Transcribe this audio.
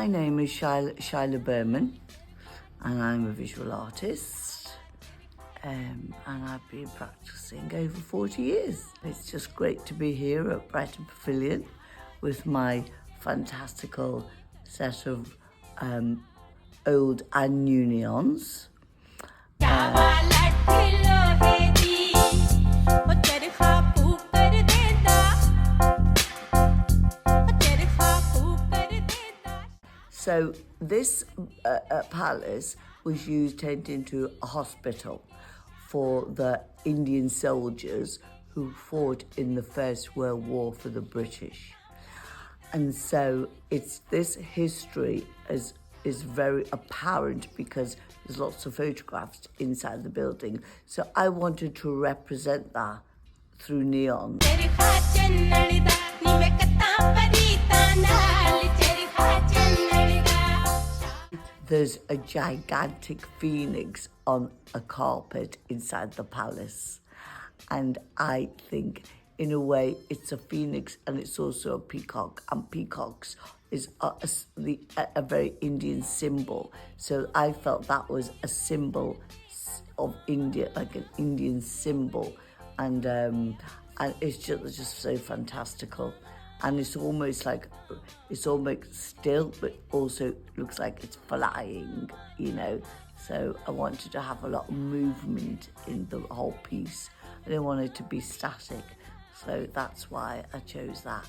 My name is Chila Burman, and I'm a visual artist, and I've been practicing over 40 years. It's just great to be here at Brighton Pavilion with my fantastical set of old and new neons. So this palace was turned into a hospital for the Indian soldiers who fought in the First World War for the British. And so this history is very apparent because there's lots of photographs inside the building. So I wanted to represent that through neon. There's a gigantic phoenix on a carpet inside the palace. And I think, in a way, it's a phoenix and it's also a peacock. And peacocks is a very Indian symbol. So I felt that was a symbol of India, like an Indian symbol. And it's just so fantastical. And it's almost still, but also looks like it's flying, you know. So I wanted to have a lot of movement in the whole piece. I didn't want it to be static. So that's why I chose that.